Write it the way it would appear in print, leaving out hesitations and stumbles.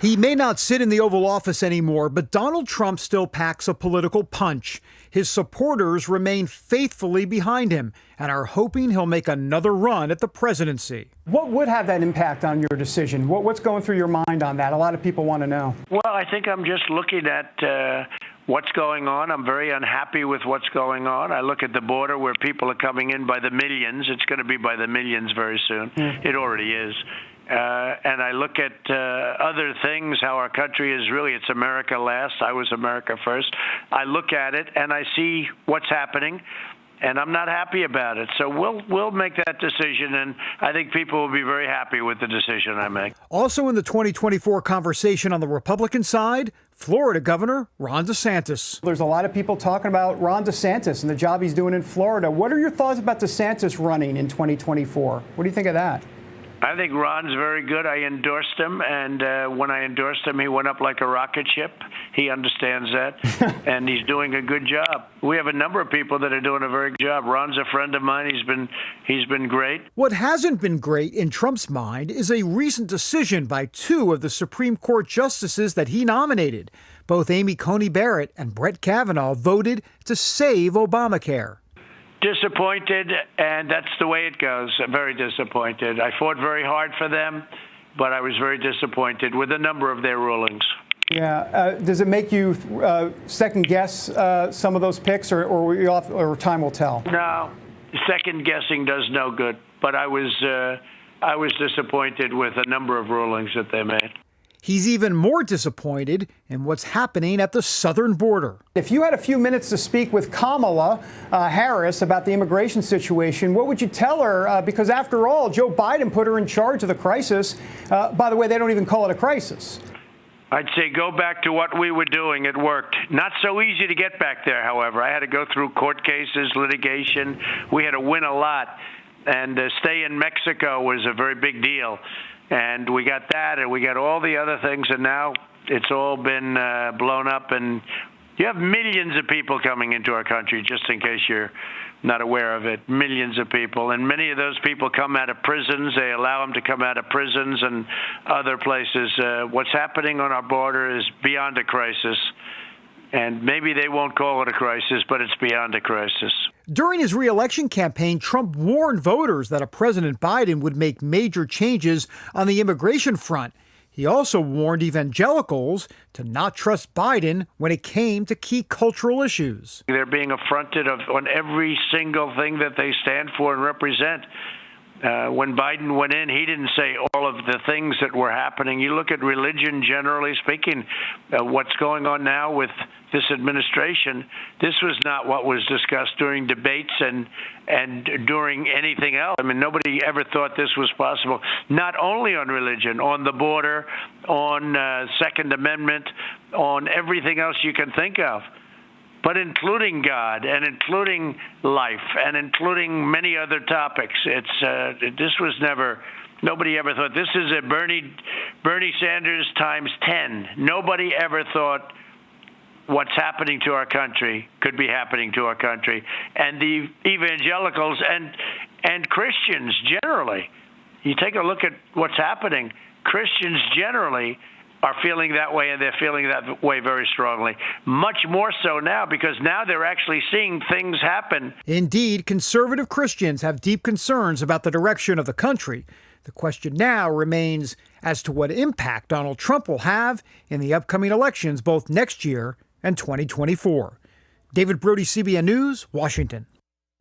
He may not sit in the Oval Office anymore, but Donald Trump still packs a political punch. His supporters remain faithfully behind him and are hoping he'll make another run at the presidency. What would have that impact on your decision? What's going through your mind on that? A lot of people want to know. Well, I think I'm just looking at what's going on. I'm very unhappy with what's going on. I look at the border where people are coming in by the millions. It's going to be by the millions very soon. It already is. And I look at other things, how our country is really, it's America last. I was America first. I look at it and I see what's happening, and I'm not happy about it. So we'll make that decision, and I think people will be very happy with the decision I make. Also in the 2024 conversation on the Republican side, Florida Governor Ron DeSantis. There's a lot of people talking about Ron DeSantis and the job he's doing in Florida. What are your thoughts about DeSantis running in 2024? What do you think of that? I think Ron's very good. I endorsed him, and when I endorsed him, he went up like a rocket ship. He understands that, and he's doing a good job. We have a number of people that are doing a very good job. Ron's a friend of mine. He's been great. What hasn't been great in Trump's mind is a recent decision by two of the Supreme Court justices that he nominated. Both Amy Coney Barrett and Brett Kavanaugh voted to save Obamacare. Disappointed, and that's the way it goes. Very disappointed. I fought very hard for them, but I was very disappointed with a number of their rulings. Yeah. Does it make you second guess some of those picks, or time will tell? No, second guessing does no good. But I was disappointed with a number of rulings that they made. He's even more disappointed in what's happening at the southern border. If you had a few minutes to speak with Kamala Harris about the immigration situation, what would you tell her? Because after all, Joe Biden put her in charge of the crisis. By the way, they don't even call it a crisis. I'd say go back to what we were doing. It worked. Not so easy to get back there, however. I had to go through court cases, litigation. We had to win a lot. And stay in Mexico was a very big deal. And we got that, and we got all the other things, and now it's all been blown up. And you have millions of people coming into our country, just in case you're not aware of it, millions of people. And many of those people come out of prisons. They allow them to come out of prisons and other places. What's happening on our border is beyond a crisis. And maybe they won't call it a crisis, but it's beyond a crisis. During his re-election campaign, Trump warned voters that a President Biden would make major changes on the immigration front. He also warned evangelicals to not trust Biden when it came to key cultural issues. They're being affronted on every single thing that they stand for and represent. When Biden went in, he didn't say all of the things that were happening. You look at religion, generally speaking, what's going on now with this administration. This was not what was discussed during debates and during anything else. I mean, nobody ever thought this was possible, not only on religion, on the border, on Second Amendment, on everything else you can think of. But including God and including life and including many other topics. This was never, nobody ever thought, this is a Bernie Sanders times 10. Nobody ever thought what's happening to our country could be happening to our country. And the evangelicals and Christians generally, you take a look at what's happening, Christians generally are feeling that way, and they're feeling that way very strongly. Much more so now, because now they're actually seeing things happen. Indeed, conservative Christians have deep concerns about the direction of the country. The question now remains as to what impact Donald Trump will have in the upcoming elections, both next year and 2024. David Brody, CBN News, Washington.